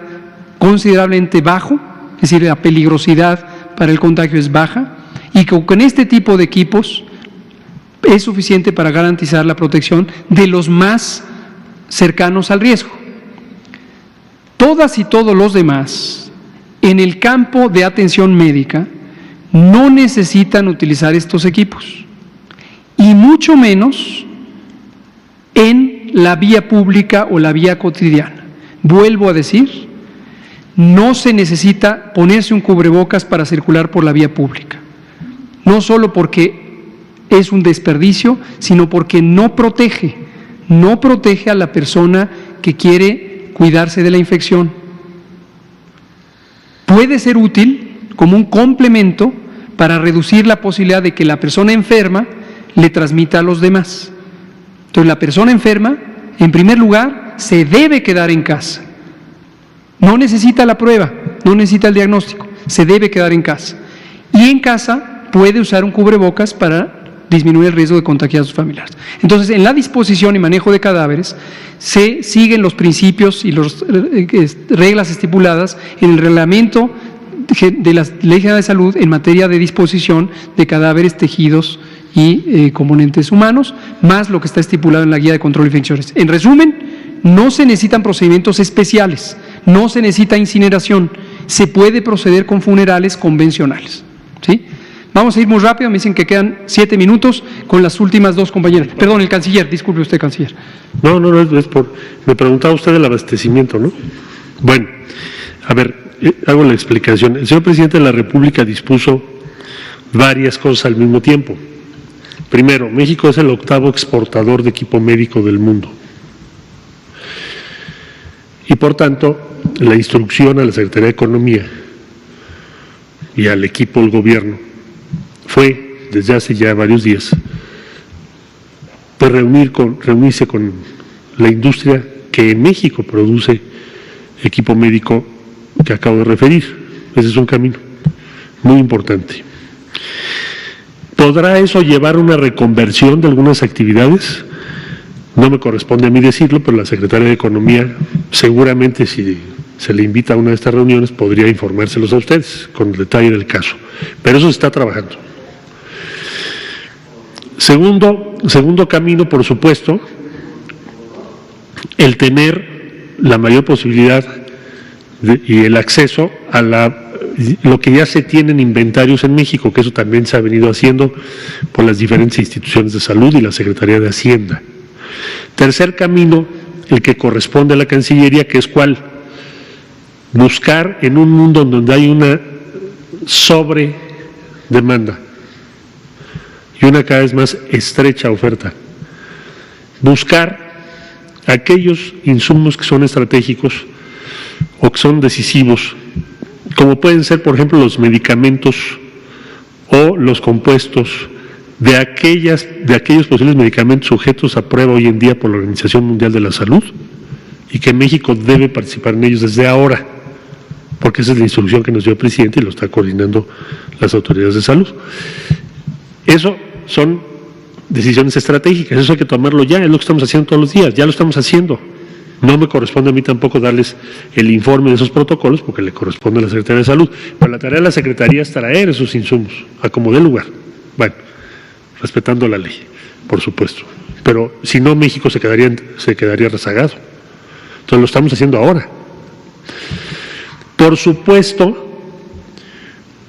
considerablemente bajo, es decir, la peligrosidad para el contagio es baja, y que con este tipo de equipos es suficiente para garantizar la protección de los más cercanos al riesgo. Todas y todos los demás, en el campo de atención médica, no necesitan utilizar estos equipos, y mucho menos en la vía pública o la vía cotidiana. Vuelvo a decir, no se necesita ponerse un cubrebocas para circular por la vía pública, no solo porque es un desperdicio, sino porque no protege a la persona que quiere cuidarse de la infección. Puede ser útil como un complemento para reducir la posibilidad de que la persona enferma le transmita a los demás. Entonces, la persona enferma, en primer lugar, se debe quedar en casa. No necesita la prueba, no necesita el diagnóstico, se debe quedar en casa. Y en casa puede usar un cubrebocas para disminuir el riesgo de contagiar a sus familiares. Entonces, en la disposición y manejo de cadáveres se siguen los principios y las reglas estipuladas en el reglamento de la Ley General de Salud en materia de disposición de cadáveres, tejidos y componentes humanos, más lo que está estipulado en la Guía de Control de Infecciones. En resumen, no se necesitan procedimientos especiales, no se necesita incineración, se puede proceder con funerales convencionales, ¿sí? Vamos a ir muy rápido, me dicen que quedan 7 minutos con las últimas dos compañeras. Perdón, el canciller, disculpe usted, canciller. No, me preguntaba usted del abastecimiento, ¿no? Bueno, a ver, hago la explicación. El señor presidente de la República dispuso varias cosas al mismo tiempo. Primero, México es el 8º exportador de equipo médico del mundo. Y por tanto, la instrucción a la Secretaría de Economía y al equipo del gobierno fue, desde hace ya varios días, pues reunirse con la industria que en México produce equipo médico que acabo de referir. Ese es un camino muy importante. ¿Podrá eso llevar a una reconversión de algunas actividades? No me corresponde a mí decirlo, pero la Secretaría de Economía seguramente, si se le invita a una de estas reuniones, podría informárselos a ustedes con el detalle del caso. Pero eso se está trabajando. Segundo camino, por supuesto, el tener la mayor posibilidad y el acceso a lo que ya se tiene en inventarios en México, que eso también se ha venido haciendo por las diferentes instituciones de salud y la Secretaría de Hacienda. Tercer camino, el que corresponde a la Cancillería, que es ¿cuál? Buscar en un mundo donde hay una sobredemanda y una cada vez más estrecha oferta, buscar aquellos insumos que son estratégicos o que son decisivos, como pueden ser, por ejemplo, los medicamentos o los compuestos de aquellos posibles medicamentos sujetos a prueba hoy en día por la Organización Mundial de la Salud, y que México debe participar en ellos desde ahora, porque esa es la instrucción que nos dio el presidente y lo está coordinando las autoridades de salud. Eso son decisiones estratégicas, eso hay que tomarlo ya, es lo que estamos haciendo todos los días, ya lo estamos haciendo. No me corresponde a mí tampoco darles el informe de esos protocolos porque le corresponde a la Secretaría de Salud. Pero la tarea de la Secretaría es traer esos insumos a como dé lugar. Bueno, respetando la ley, por supuesto. Pero si no, México se quedaría rezagado. Entonces lo estamos haciendo ahora. Por supuesto,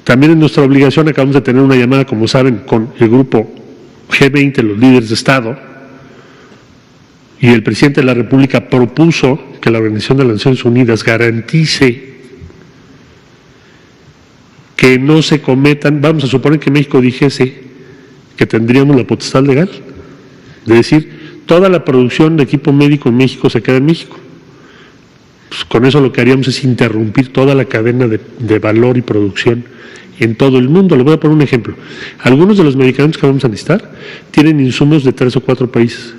también es nuestra obligación, acabamos de tener una llamada, como saben, con el grupo G20, los líderes de Estado, y el presidente de la República propuso que la Organización de las Naciones Unidas garantice que no se cometan, vamos a suponer que México dijese que tendríamos la potestad legal, de decir, toda la producción de equipo médico en México se queda en México. Pues con eso lo que haríamos es interrumpir toda la cadena de valor y producción en todo el mundo. Le voy a poner un ejemplo. Algunos de los medicamentos que vamos a necesitar tienen insumos de 3 o 4 países.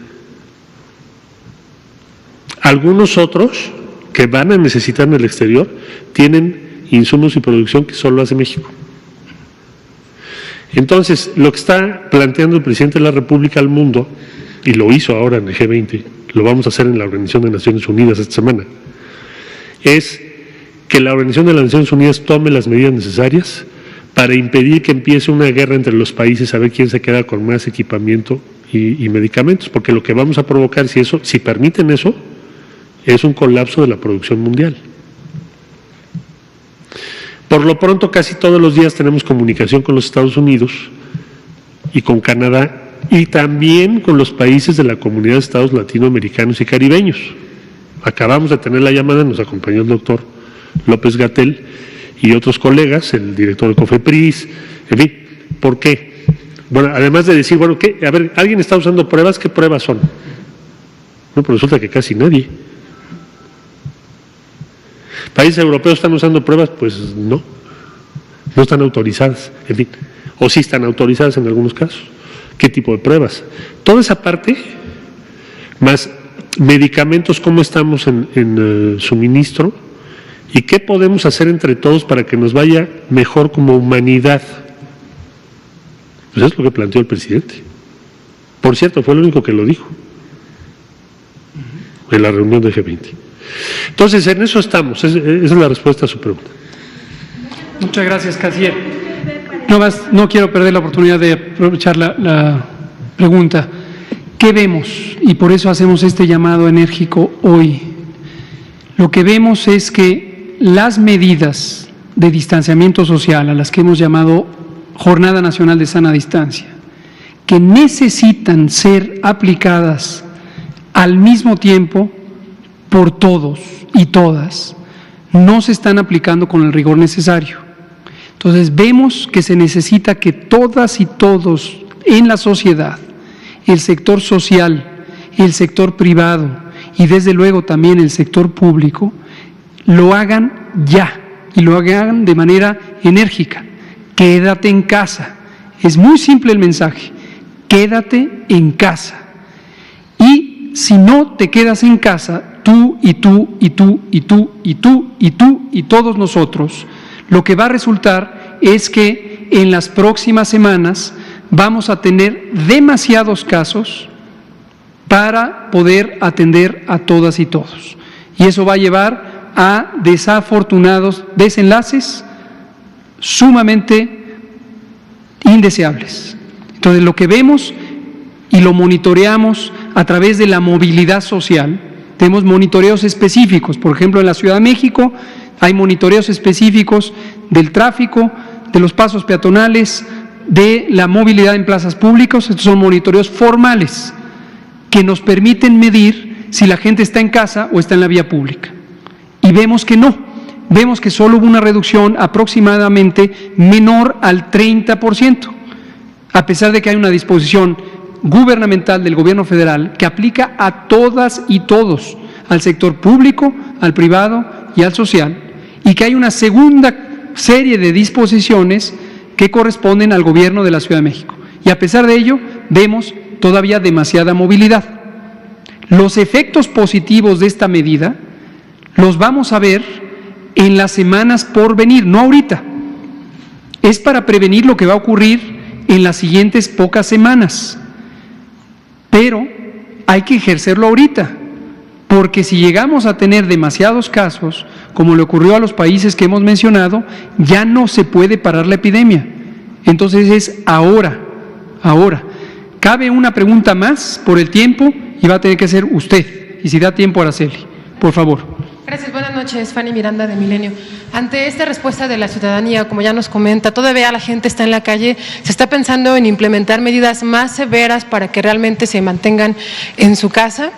Algunos otros que van a necesitar en el exterior tienen insumos y producción que solo hace México. Entonces, lo que está planteando el presidente de la República al mundo, y lo hizo ahora en el G20, lo vamos a hacer en la Organización de Naciones Unidas esta semana, es que la Organización de las Naciones Unidas tome las medidas necesarias para impedir que empiece una guerra entre los países a ver quién se queda con más equipamiento y medicamentos, porque lo que vamos a provocar, si permiten eso, es un colapso de la producción mundial. Por lo pronto, casi todos los días tenemos comunicación con los Estados Unidos y con Canadá, y también con los países de la Comunidad de Estados Latinoamericanos y Caribeños. Acabamos de tener la llamada, nos acompañó el doctor López-Gatell y otros colegas, el director de COFEPRIS, en fin. ¿Por qué? Bueno, además de decir, bueno, ¿qué? A ver, ¿alguien está usando pruebas? ¿Qué pruebas son? No, pero resulta que casi nadie. ¿Países europeos están usando pruebas? Pues no están autorizadas, en fin, o sí están autorizadas en algunos casos. ¿Qué tipo de pruebas? Toda esa parte, más medicamentos, cómo estamos en suministro y qué podemos hacer entre todos para que nos vaya mejor como humanidad. Pues es lo que planteó el presidente. Por cierto, fue el único que lo dijo en la reunión de G20. Entonces, en eso estamos. Esa es la respuesta a su pregunta. Muchas gracias, canciller. No quiero perder la oportunidad de aprovechar la pregunta. ¿Qué vemos? Y por eso hacemos este llamado enérgico hoy. Lo que vemos es que las medidas de distanciamiento social, a las que hemos llamado Jornada Nacional de Sana Distancia, que necesitan ser aplicadas al mismo tiempo por todos y todas, no se están aplicando con el rigor necesario. Entonces vemos que se necesita que todas y todos en la sociedad, el sector social, el sector privado y desde luego también el sector público, lo hagan ya y lo hagan de manera enérgica. Quédate en casa. Es muy simple el mensaje. Quédate en casa. Y si no te quedas en casa, tú y tú y tú y tú y tú y tú y todos nosotros, lo que va a resultar es que en las próximas semanas vamos a tener demasiados casos para poder atender a todas y todos. Y eso va a llevar a desafortunados desenlaces sumamente indeseables. Entonces, lo que vemos y lo monitoreamos a través de la movilidad social, tenemos monitoreos específicos. Por ejemplo, en la Ciudad de México hay monitoreos específicos del tráfico, de los pasos peatonales, de la movilidad en plazas públicas. Estos son monitoreos formales que nos permiten medir si la gente está en casa o está en la vía pública. Y vemos que no, vemos que solo hubo una reducción aproximadamente menor al 30%, a pesar de que hay una disposición gubernamental del gobierno federal que aplica a todas y todos, al sector público, al privado y al social, y que hay una segunda serie de disposiciones que corresponden al gobierno de la Ciudad de México. Y a pesar de ello, vemos todavía demasiada movilidad. Los efectos positivos de esta medida los vamos a ver en las semanas por venir, no ahorita. Es para prevenir lo que va a ocurrir en las siguientes pocas semanas. Pero hay que ejercerlo ahorita. porque si llegamos a tener demasiados casos, como le ocurrió a los países que hemos mencionado, ya no se puede parar la epidemia. Entonces es ahora. Cabe una pregunta más por el tiempo y va a tener que ser usted, y si da tiempo, Araceli, por favor. Gracias, buenas noches, Fanny Miranda de Milenio. Ante esta respuesta de la ciudadanía, como ya nos comenta, todavía la gente está en la calle, se está pensando en implementar medidas más severas para que realmente se mantengan en su casa.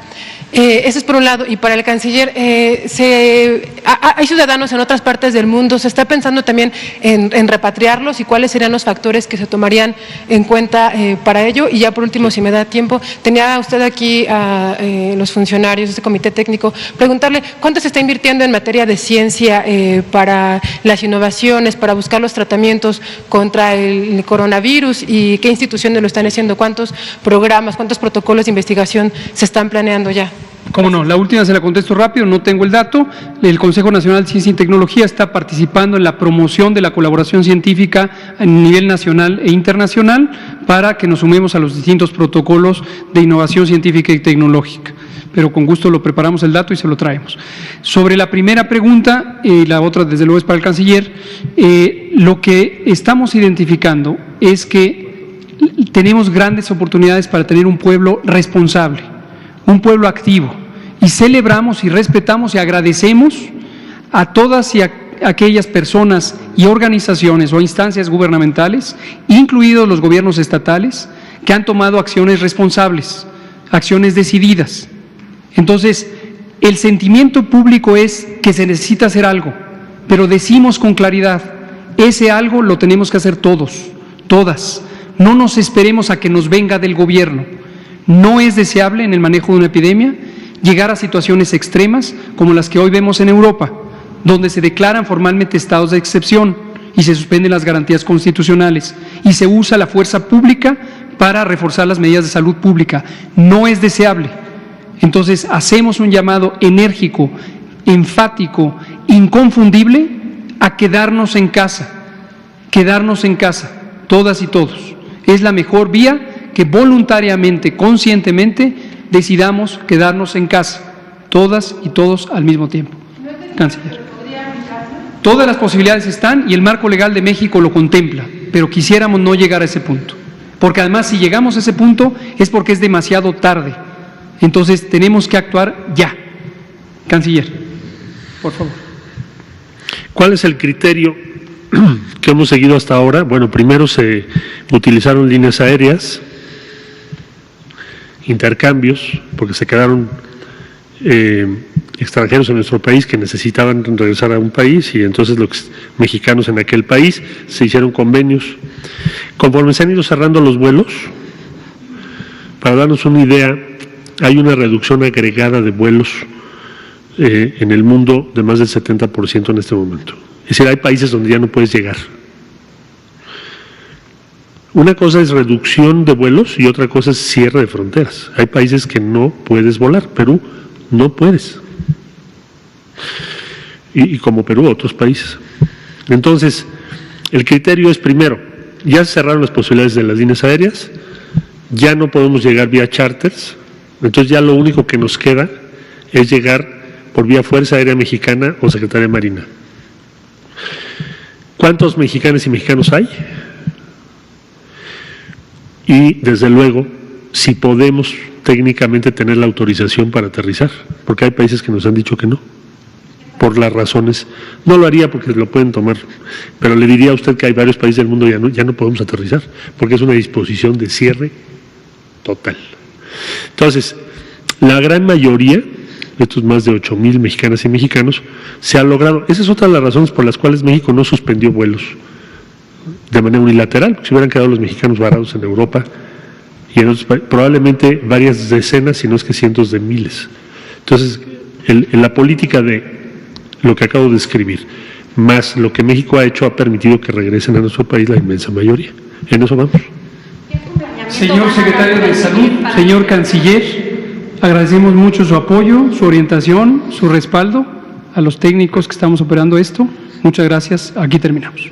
Eso es por un lado, y para el canciller, hay ciudadanos en otras partes del mundo, se está pensando también en repatriarlos y cuáles serían los factores que se tomarían en cuenta para ello. Y ya por último, si me da tiempo, tenía usted aquí a los funcionarios de este comité técnico, preguntarle cuánto se está invirtiendo en materia de ciencia para las innovaciones, para buscar los tratamientos contra el coronavirus y qué instituciones lo están haciendo, cuántos programas, cuántos protocolos de investigación se están planeando ya. Cómo no, la última se la contesto rápido, no tengo el dato. El Consejo Nacional de Ciencia y Tecnología está participando en la promoción de la colaboración científica a nivel nacional e internacional para que nos sumemos a los distintos protocolos de innovación científica y tecnológica. Pero con gusto lo preparamos el dato y se lo traemos. Sobre la primera pregunta, y la otra desde luego es para el canciller, lo que estamos identificando es que tenemos grandes oportunidades para tener un pueblo responsable, un pueblo activo, y celebramos y respetamos y agradecemos a todas y aquellas personas y organizaciones o instancias gubernamentales, incluidos los gobiernos estatales, que han tomado acciones responsables, acciones decididas. Entonces, el sentimiento público es que se necesita hacer algo, pero decimos con claridad, ese algo lo tenemos que hacer todos, todas. No nos esperemos a que nos venga del gobierno. No es deseable en el manejo de una epidemia llegar a situaciones extremas como las que hoy vemos en Europa, donde se declaran formalmente estados de excepción y se suspenden las garantías constitucionales y se usa la fuerza pública para reforzar las medidas de salud pública. No es deseable. Entonces, hacemos un llamado enérgico, enfático, inconfundible a quedarnos en casa, todas y todos. Es la mejor vía que voluntariamente, conscientemente, decidamos quedarnos en casa, todas y todos al mismo tiempo. Canciller. Todas las posibilidades están y el marco legal de México lo contempla, pero quisiéramos no llegar a ese punto, porque además si llegamos a ese punto es porque es demasiado tarde. Entonces tenemos que actuar ya. Canciller, por favor. ¿Cuál es el criterio que hemos seguido hasta ahora? Bueno, primero se utilizaron líneas aéreas, intercambios, porque se quedaron extranjeros en nuestro país que necesitaban regresar a un país y entonces los mexicanos en aquel país se hicieron convenios. Conforme se han ido cerrando los vuelos, para darnos una idea, hay una reducción agregada de vuelos en el mundo de más del 70% en este momento. Es decir, hay países donde ya no puedes llegar. Una cosa es reducción de vuelos y otra cosa es cierre de fronteras. Hay países que no puedes volar. Perú, no puedes. Y como Perú, otros países. Entonces, el criterio es primero, ya se cerraron las posibilidades de las líneas aéreas, ya no podemos llegar vía charters, entonces ya lo único que nos queda es llegar por vía Fuerza Aérea Mexicana o Secretaría de Marina. ¿Cuántos mexicanos y mexicanos hay? Y desde luego, si podemos técnicamente tener la autorización para aterrizar, porque hay países que nos han dicho que no, por las razones, no lo haría porque lo pueden tomar, pero le diría a usted que hay varios países del mundo ya no podemos aterrizar, porque es una disposición de cierre total. Entonces, la gran mayoría de estos más de 8,000 mexicanas y mexicanos se ha logrado. Esa es otra de las razones por las cuales México no suspendió vuelos de manera unilateral, porque se hubieran quedado los mexicanos varados en Europa y en otros países, probablemente varias decenas, si no es que cientos de miles. Entonces, la política de lo que acabo de describir, más lo que México ha hecho, ha permitido que regresen a nuestro país la inmensa mayoría. En eso vamos. Señor secretario de Salud, señor canciller, agradecemos mucho su apoyo, su orientación, su respaldo a los técnicos que estamos operando esto. Muchas gracias. Aquí terminamos.